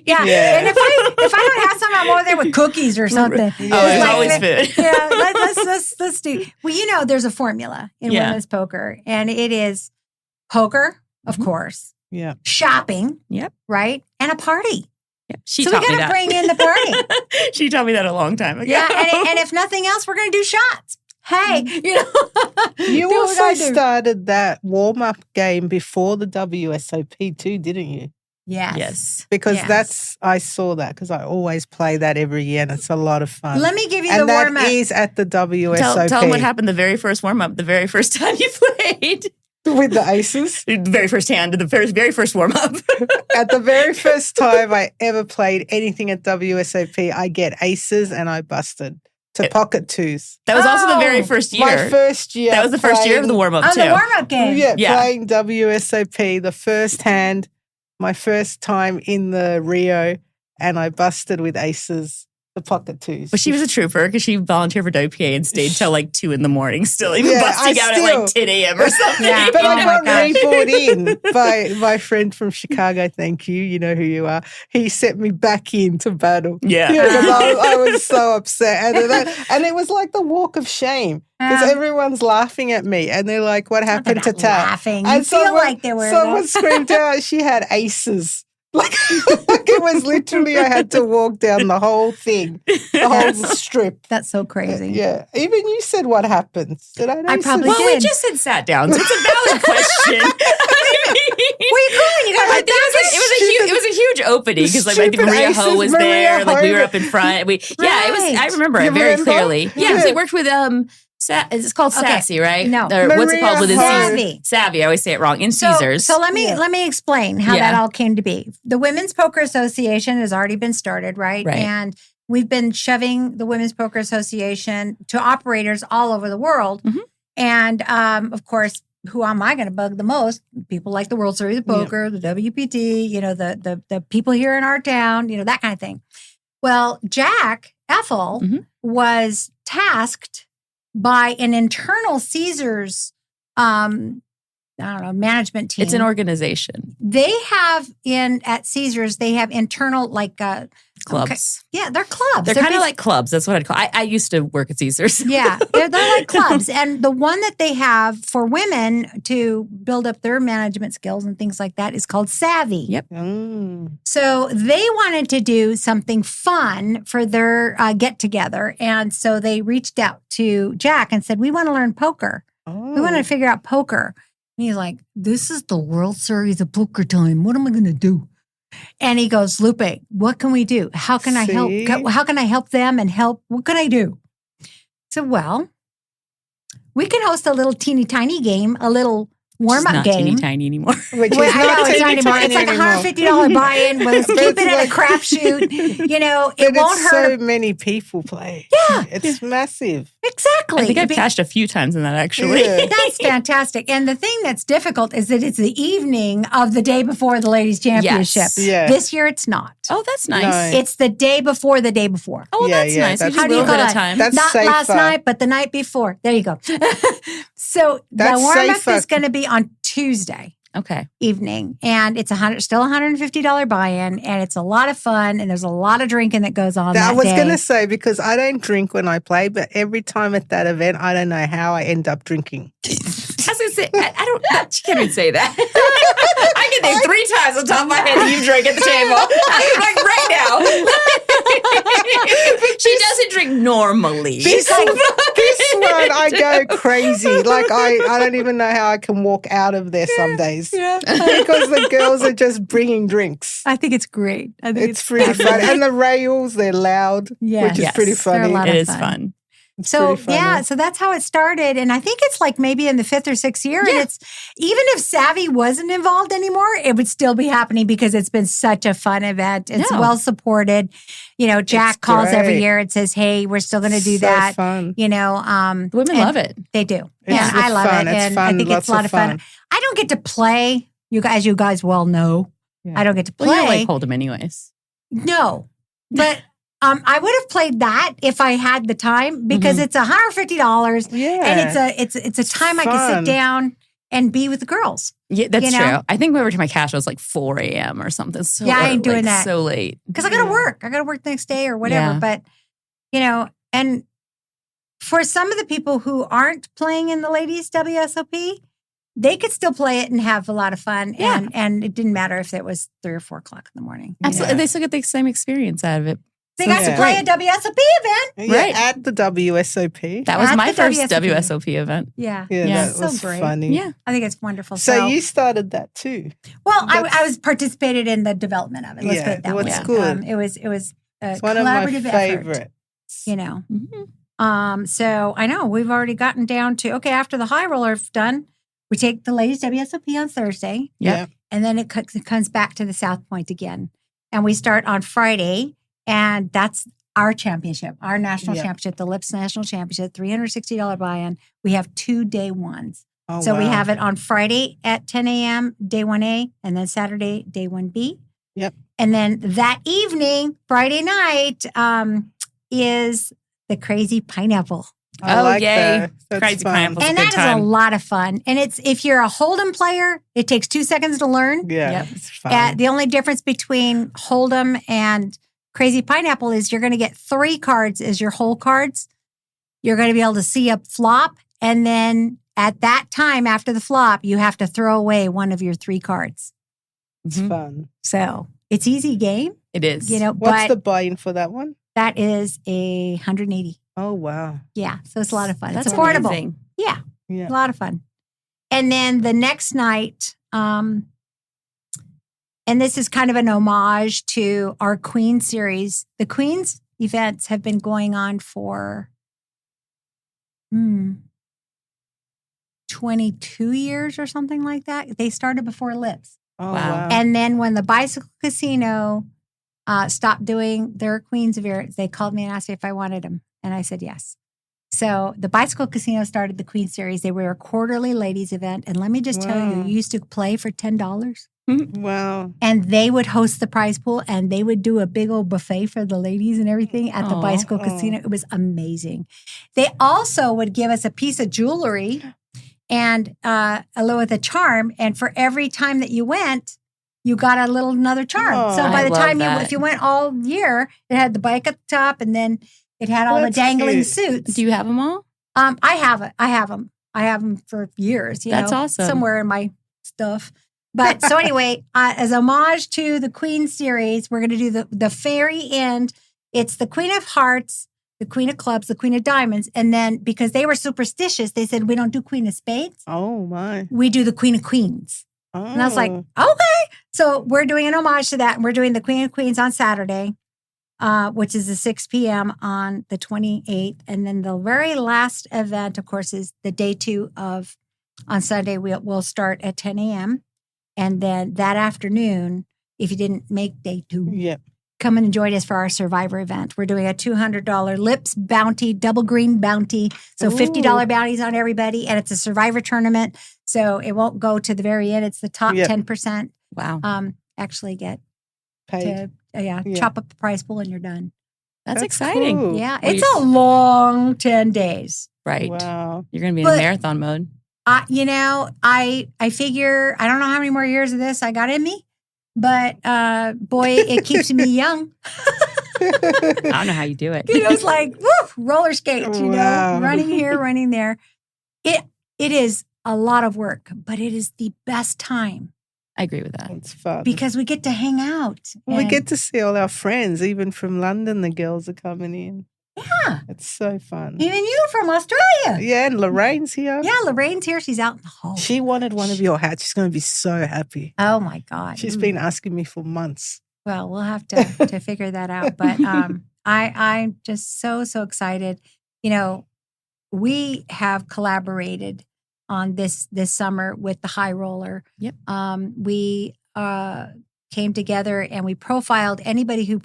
Yeah. And if I don't have something, I'm over there with cookies or something. Oh, it's always food. Yeah, let's do. Well, there's a formula in women's poker, and it is poker, of course, Yeah. shopping, Yep. right, and a party. Yeah, she So we taught me got to that. bring in the party. She taught me that a long time ago. Yeah, and if nothing else, we're going to do shots. Hey, You do what also I do. started that warm-up game before the WSOP too, didn't you? Yes. Because Yes. I saw that because I always play that every year and it's a lot of fun. Let me give you and the that warm up. is at the WSOP. Tell them what happened the very first warm up, the very first time you played. with the aces. The very first hand, the very first warm up. At the very first time I ever played anything at WSOP, I get aces and I busted to pocket twos. That was also the very Oh, first year. My first year. That was the first year of the warm up too. the warm up game. Yeah, playing WSOP, the first hand, my first time in the Rio, and I busted with aces, the pocket twos. But she was a trooper because she volunteered for WPA and stayed till like 2 a.m. still, even busting out at like 10 a.m. or something. Yeah. But Oh I my got gosh. re-brought in by my friend from Chicago. Thank you. You know who you are. He set me back into battle. Yeah. Because I was so upset. And it was like the walk of shame because everyone's laughing at me and they're like, what happened to Tat? Laughing. You And feel someone- like they were. Someone screamed out she had aces. Like it was literally, I had to walk down the whole thing, the whole strip. That's so crazy. Yeah. Even you said what happened. Did I? I probably Well, did. we just said sat down, so it's a valid question. Where you going? You got to It was a huge opening because like I think Stupid Maria aces, Ho was Maria there, like we were Ho. up in front. It was. I remember You it very remember? clearly. Yeah, 'cause Yeah. we worked with it's called Okay. Sassy, right? No. Or what's it called Maria within Ho. Caesars? Savvy. I always say it wrong. In So, Caesars. so let me explain how that all came to be. The Women's Poker Association has already been started, right? Right. And we've been shoving the Women's Poker Association to operators all over the world. Mhm. And of course, who am I going to bug the most? People like the World Series of Poker, the WPT, the people here in our town, that kind of thing. Well, Jack Ethel Mhm. was tasked by an internal Caesars, management team. It's an organization. They have at Caesars, they have internal Clubs. yeah, they're clubs. They're kind of like clubs. That's what I'd call. I used to work at Caesars. yeah, they're like clubs. And the one that they have for women to build up their management skills and things like that is called Savvy. Yep. So they wanted to do something fun for their get together. And so they reached out to Jack and said, we want to learn poker. We want to figure out poker. And he's like, this is the World Series of Poker time. What am I going to do? And he goes, Lupe, what can we do? How can I help? See? How can I help them and help? What can I do? So, well, we can host a little teeny tiny game, a little warm-up not game. teeny tiny anymore. Which is Well, I know not it's not teeny anymore. tiny It's like anymore. $150 buy-in. Well, let's But keep it's it at like- a crapshoot. It But won't it's hurt. so many people play. Yeah. It's massive. Exactly. I think I've cashed a few times in that actually. Yeah. That's fantastic. And the thing that's difficult is that it's the evening of the day before the ladies' championship. Yes. Yeah. This year, it's not. Oh, that's nice. No. It's the day before the day before. Oh, well, Yeah, that's yeah, nice. that's How How do do you you go call at a it? time? That's Not last safer. night, but the night before. There you go. So That's the warm-up safer. is going to be on Tuesday Okay. evening, and it's still $150 buy-in, and it's a lot of fun, and there's a lot of drinking that goes on I that was day. going to say, because I don't drink when I play, but every time at that event, I don't know how I end up drinking. I was going to say, I don't, she can't even say that. I can name 3 times on top of my head that you drank at the table. Like right now. She doesn't drink normally. This one, I go crazy. Like, I don't even know how I can walk out of there some days. Yeah. Because the girls are just bringing drinks. I think it's great. I think It's pretty fun. And the rails, they're loud, Yes. which is Yes. pretty They're a funny. lot It of is fun. fun. It's So pretty funny. yeah, so that's how it started, and I think it's like maybe in the 5th or 6th year. And Yeah. it's even if Savvy wasn't involved anymore, it would still be happening because it's been such a fun event. It's Yeah. well supported. Jack It's calls every great. year and says, "Hey, we're still going to do So that." fun. The women and love it. They do. It's And I love fun. it, It's and fun. I think Lots it's a lot of of fun. fun. I don't get to play. As you guys well know, Yeah. I don't get to play. Well, you don't like hold them anyways. No, but I would have played that if I had the time because it's $150 Yeah. and it's a time I can fun. sit down and be with the girls Yeah, that's You know? true. I think we were to my cash was like 4 a.m. or something. So Yeah, I ain't doing like, that. so late. because I got to Yeah. work. I got to work the next day or whatever. Yeah. But and for some of the people who aren't playing in the ladies WSOP, they could still play it and have a lot of fun. Yeah. And it didn't matter if it was 3 or 4 o'clock in the morning. Absolutely. Yeah. They still get the same experience out of it. They got to Yeah. play a WSOP event. Yeah, Right. at the WSOP. That was At my the first WSOP. WSOP event. Yeah. Yeah, Yeah. that So was great. funny. Yeah. I think it's wonderful. So you started that too. Well, That's- I was participated in the development of it. Let's Yeah, put it that well, way. it's good. It was a It's one of my collaborative effort. favorites. Mhm. So I know we've already gotten down to after the high roller's done, we take the ladies WSOP on Thursday, Yeah. and then it comes back to the South Point again, and we start on Friday, and that's our championship, our national Yeah. championship, the Lips National Championship, $360 buy-in. We have 2 day ones. Oh, So we wow. have it on Friday at 10 a.m., day 1A, and then Saturday, day 1B. Yep. And then that evening, Friday night, is the Crazy Pineapple. I Oh, like yay. that. That's Crazy fun. Pineapple. It's a And good that is time. a lot of fun. And if you're a Hold'em player, it takes 2 seconds to learn. Yeah, Yep. it's fun. The only difference between Hold'em and Crazy Pineapple is you're going to get 3 cards as your whole cards. You're going to be able to see a flop. And then at that time, after the flop, you have to throw away one of your 3 cards. It's Mhm. fun. So it's easy game, It is. What's but the buy-in for that one? that is a 180. Oh, wow. Yeah. So it's a lot of fun. That's it's affordable. amazing. Yeah. Yeah. A lot of fun. And then the next night, and this is kind of an homage to our Queen series. The Queen's events have been going on for 22 years or something like that. They started before Lips. Oh, Wow. wow. And then when the Bicycle Casino stopped doing their Queen's events, they called me and asked me if I wanted them. And I said yes. So the Bicycle Casino started the Queen Series. They were a quarterly ladies event. And let me just tell you, Wow. you used to play for $10. Wow. And they would host the prize pool and they would do a big old buffet for the ladies and everything at the Aw. Bicycle Casino. It was amazing. They also would give us a piece of jewelry and with a charm. And for every time that you went, you got another charm. Oh, so by I the love time that. if you went all year, it had the bike at the top and then it had all That's the dangling cute. suits. Do you have them all? I have it. I have them. I have them for years. That's awesome. Somewhere in my stuff. But so anyway, as homage to the Queen series, we're going to do the very end. It's the Queen of Hearts, the Queen of Clubs, the Queen of Diamonds. And then because they were superstitious, they said, we don't do Queen of Spades. Oh, my. We do the Queen of Queens. Oh. And I was like, okay. So we're doing an homage to that. And we're doing the Queen of Queens on Saturday. which is the 6 p.m. on the 28th. And then the very last event, of course, is the day 2 of on Sunday. We'll start at 10 a.m. And then that afternoon, if you didn't make day 2, Yep. come and join us for our Survivor event. We're doing a $200 Lips bounty, double green bounty. So $50 bounties on everybody. And it's a Survivor tournament. So it won't go to the very end. It's the top 10%. Wow. Actually get Paid. to chop up the prize pool and you're done. That's exciting. cool. Yeah. It's a long 10 days. Right. Wow. You're going to be in marathon mode. I figure, I don't know how many more years of this I got in me, but boy, it keeps me young. I don't know how you do it. It's like, woo, roller skates, running here, running there. It is a lot of work, but it is the best time. I agree with that. It's fun. Because we get to hang out. We get to see all our friends, even from London, the girls are coming in. Yeah. It's so fun. Even you from Australia. Yeah, and Lorraine's here. Yeah, Lorraine's here. She's out in the hall. She wanted one of your hats. She's going to be so happy. Oh, my God. She's been asking me for months. Well, we'll have to figure that out. But I'm just so excited. We have collaborated on this summer with the High Roller. Yep. We came together and we profiled anybody who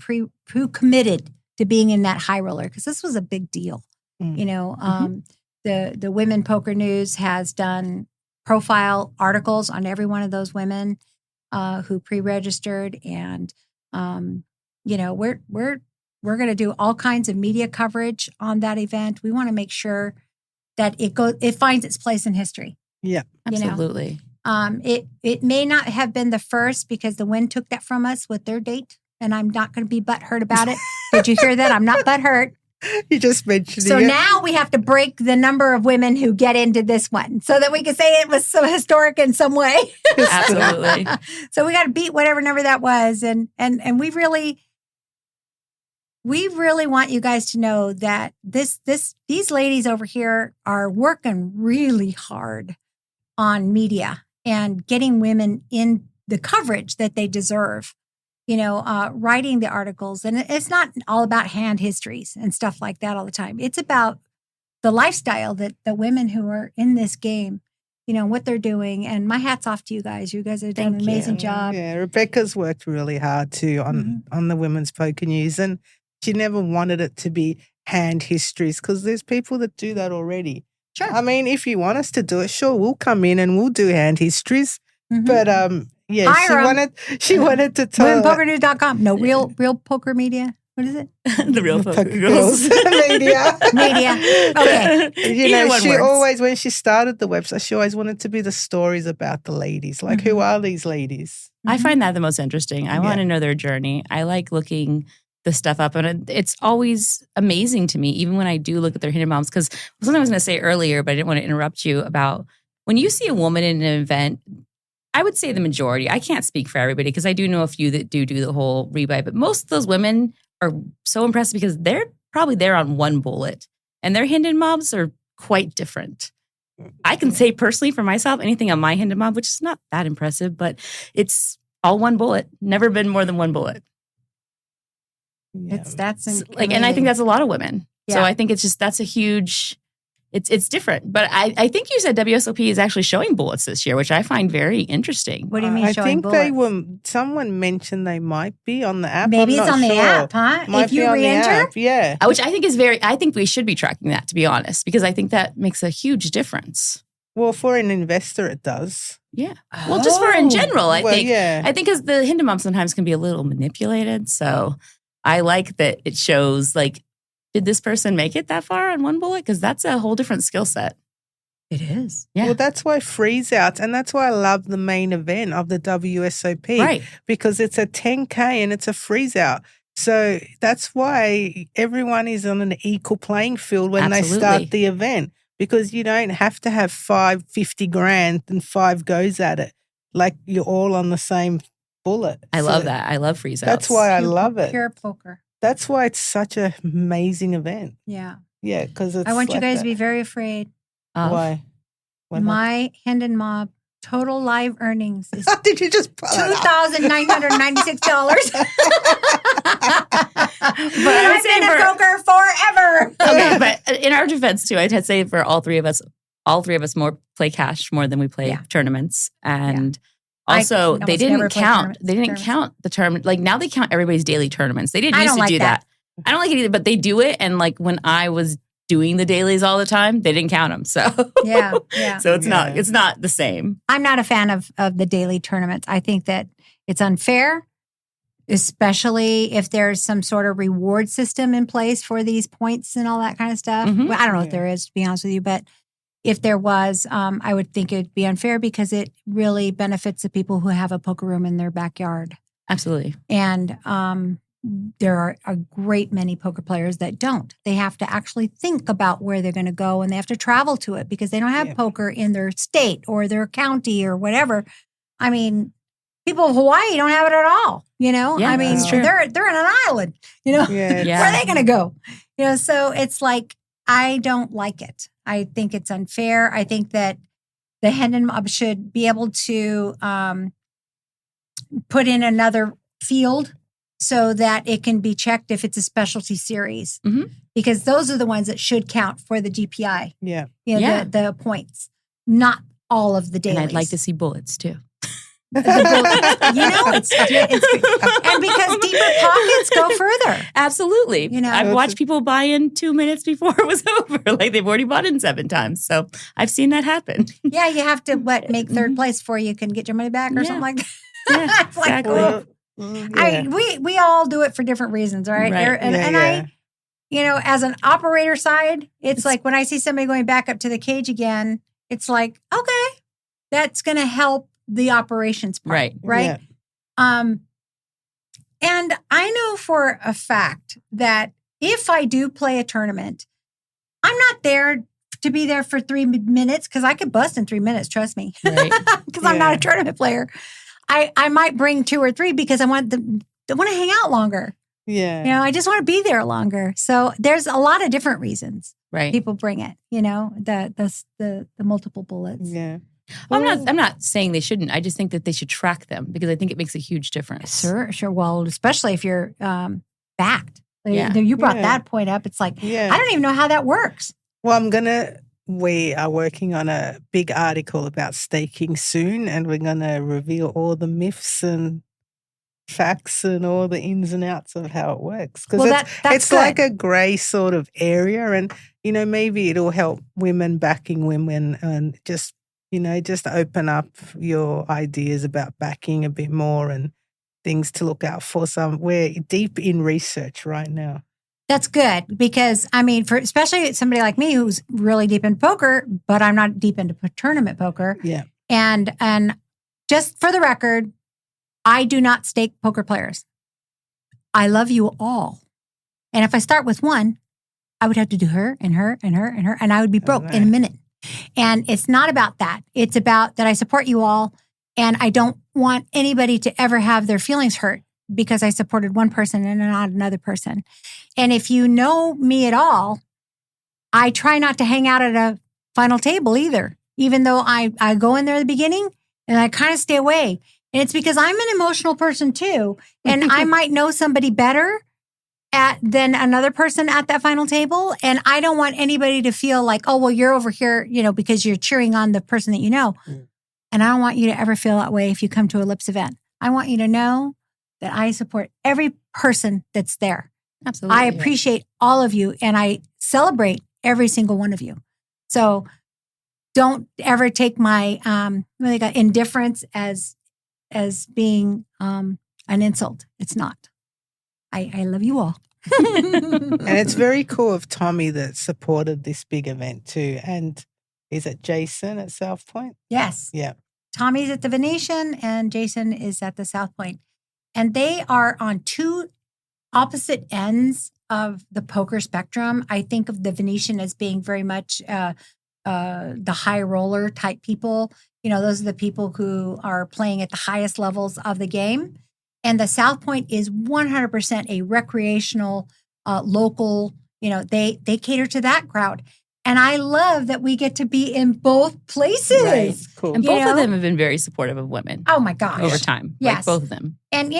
committed to being in that High Roller because this was a big deal. The Women Poker News has done profile articles on every one of those women who pre-registered, and we're going to do all kinds of media coverage on that event. We want to make sure that it finds its place in history. Yeah, absolutely. It may not have been the first because the Wynn took that from us with their date, and I'm not going to be butthurt about it. Did you hear that? I'm not butthurt. You just mentioned it. So now we have to break the number of women who get into this one so that we can say it was so historic in some way. Absolutely. So we got to beat whatever number that was. And we really want you guys to know that these ladies over here are working really hard on media and getting women in the coverage that they deserve. Writing the articles. And it's not all about hand histories and stuff like that all the time. It's about the lifestyle that the women who are in this game, what they're doing. And my hat's off to you guys. You guys are doing an amazing job. Yeah, Rebecca's worked really hard too on the Women's Poker News. And she never wanted it to be hand histories because there's people that do that already. Sure. I mean, if you want us to do it, sure, we'll come in and we'll do hand histories. Mm-hmm. But yeah, she wanted to tell WomenPokerNews.com. No, real poker media. What is it? The Real Poker Girls. Media. Okay. She always, when she started the website, she always wanted to be the stories about the ladies. Like, who are these ladies? I find that the most interesting. I want to know their journey. I like looking the stuff up, and it's always amazing to me, even when I do look at their hidden moms, because something I was going to say earlier, but I didn't want to interrupt you about when you see a woman in an event. I would say the majority. I can't speak for everybody because I do know a few that do the whole rebuy, but most of those women are so impressive because they're probably there on one bullet, and their hidden mobs are quite different. I can say personally for myself, anything on my hidden mob, which is not that impressive, but it's all one bullet. Never been more than one bullet. Yeah. And I think that's a lot of women. Yeah. So I think it's just that's a huge. It's different, but I think you said WSOP is actually showing bullets this year, which I find very interesting. What do you mean showing bullets? I think someone mentioned they might be on the app. Maybe it's on the app, huh? If you re-enter? Yeah. Which I think is I think we should be tracking that, to be honest, because I think that makes a huge difference. Well, for an investor, it does. Yeah. Well, just for in general, I think. Yeah. I think because the hidden mom sometimes can be a little manipulated. So I like that it shows, like, did this person make it that far on one bullet? Because that's a whole different skill set. It is. Yeah. Well, that's why freeze outs, and that's why I love the main event of the WSOP. Right. Because it's a 10K and it's a freeze out. So that's why everyone is on an equal playing field when they start the event. Because you don't have to have 50 grand and 5 goes at it. Like you're all on the same bullet. I love that. I love freeze outs. That's why I love it. Pure poker. That's why it's such an amazing event. Yeah. Yeah, because it's I want like you guys that. to be very afraid. Why? My Hendon mob Total live earnings is Did you just pull it up? $2,996. But I would I've say been in poker forever. okay, but in our defense too, I'd say for all three of us more play cash more than we play tournaments. And also they didn't count. They didn't count the tournament. Like now they count everybody's daily tournaments. They didn't used to do that. I don't like it either, but they do it. And like when I was doing the dailies all the time, they didn't count them. So yeah. So it's not the same. I'm not a fan of the daily tournaments. I think that it's unfair, especially if there's some sort of reward system in place for these points and all that kind of stuff. Mhm. Well, I don't know if there is, to be honest with you, but if there was, I would think it'd be unfair because it really benefits the people who have a poker room in their backyard. Absolutely. And there are a great many poker players that don't. They have to actually think about where they're going to go, and they have to travel to it because they don't have poker in their state or their county or whatever. I mean, people of Hawaii don't have it at all. You know, Yeah, I mean, that's true. they're in an island. You know, Yeah. Yeah. where are they going to go? You know, so it's like I don't like it. I think it's unfair. I think that the Hendon Mob should be able to put in another field so that it can be checked if it's a specialty series, Mhm. because those are the ones that should count for the GPI. Yeah. You know, Yeah. the points, not all of the dailies. And I'd like to see bullets too. You know, it's and because deeper pockets go further. Absolutely. You know, I've watched people buy in 2 minutes before it was over. Like they've already bought in 7 times. So I've seen that happen. Yeah, you have to make third place before you can get your money back or something like that. Yeah, It's like, exactly. well, Yeah. we all do it for different reasons, right? Right. And I, you know, as an operator side, it's like when I see somebody going back up to the cage again, it's like, okay, that's going to help the operations part, Right. right? Yeah. And I know for a fact that if I do play a tournament, I'm not there to be there for 3 minutes because I could bust in 3 minutes, trust me, Right. because I'm not a tournament player. I might bring 2 or 3 because I want to hang out longer. Yeah. You know, I just want to be there longer. So there's a lot of different reasons Right. people bring it. You know, the multiple bullets. Yeah. I'm not saying they shouldn't. I just think that they should track them because I think it makes a huge difference. Sure. Well, especially if you're backed. Yeah. You brought Yeah. that point up. It's like Yeah. I don't even know how that works. Well, we are working on a big article about staking soon, and we're going to reveal all the myths and facts and all the ins and outs of how it works. Because Well, that's it's good. like a grey sort of area, and, you know, maybe it'll help women backing women and just, you know, just open up your ideas about backing a bit more and things to look out for. We're deep in research right now. That's good because I mean, for especially somebody like me who's really deep in poker, but I'm not deep into tournament poker. Yeah. And just for the record, I do not stake poker players. I love you all, and if I start with one, I would have to do her and her and her and her, and I would be broke in a minute. And it's not about that. It's about that I support you all, and I don't want anybody to ever have their feelings hurt because I supported one person and not another person. And if you know me at all, I try not to hang out at a final table either, even though I go in there at the beginning and I kind of stay away. And it's because I'm an emotional person too. And I might know somebody better than another person at that final table. And I don't want anybody to feel like, oh, well, you're over here, you know, because you're cheering on the person that you know. And I don't want you to ever feel that way if you come to a Lips event. I want you to know that I support every person that's there. Absolutely. I appreciate all of you and I celebrate every single one of you. So don't ever take my indifference as being an insult. It's not. I love you all. And it's very cool of Tommy that supported this big event too. And is it Jason at South Point? Yes. Yeah. Tommy's at the Venetian and Jason is at the South Point. And they are on 2 opposite ends of the poker spectrum. I think of the Venetian as being very much the high roller type people. You know, those are the people who are playing at the highest levels of the game. And the South Point is 100% a recreational, local, you know, they cater to that crowd. And I love that we get to be in both places. Right. cool. And You both of know? them have been very supportive of women Oh my gosh. over time. Yes. Like both of them. And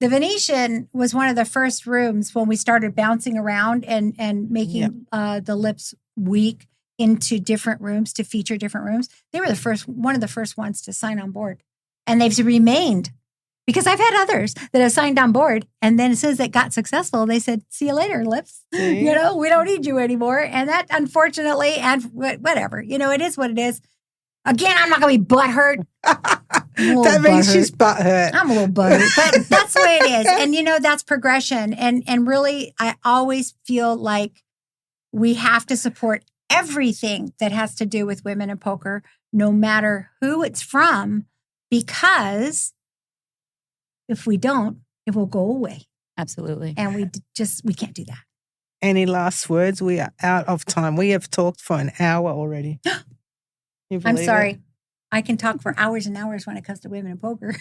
the Venetian was one of the first rooms when we started bouncing around and making the Lips week into different rooms to feature different rooms. They were one of the first ones to sign on board. And they've remained, because I've had others that have signed on board. And then as soon as it got successful, they said, see you later, Lips. See? We don't need you anymore. And that, unfortunately, and whatever, it is what it is. Again, I'm not going to be butthurt. That means she's butthurt. I'm a little butthurt, but that's the way it is. And, that's progression. And really, I always feel like we have to support everything that has to do with women in poker, no matter who it's from, because if we don't, it will go away. Absolutely. And we can't do that. Any last words? We are out of time. We have talked for an hour already. You I'm believe sorry. it? I can talk for hours and hours when it comes to women in poker.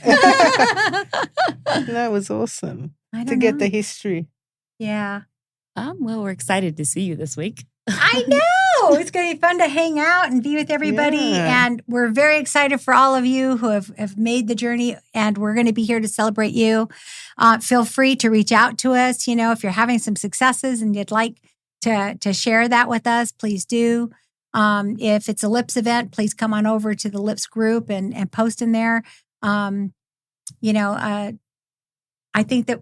That was awesome to get the history. Yeah. Well, we're excited to see you this week. I know. It's going to be fun to hang out and be with everybody. Yeah. And we're very excited for all of you who have made the journey. And we're going to be here to celebrate you. Feel free to reach out to us. If you're having some successes and you'd like to share that with us, please do. If it's a Lips event, please come on over to the Lips group and post in there. I think that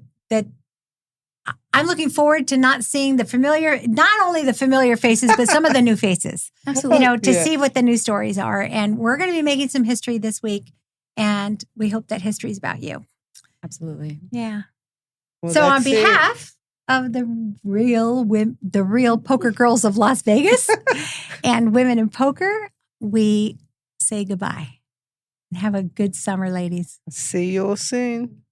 I'm looking forward to not seeing not only the familiar faces, but some of the new faces, Absolutely. to see what the new stories are. And we're going to be making some history this week. And we hope that history is about you. Absolutely. Yeah. Well, So on that's it. behalf of the real poker girls of Las Vegas and women in poker, we say goodbye and have a good summer, ladies. See you all soon.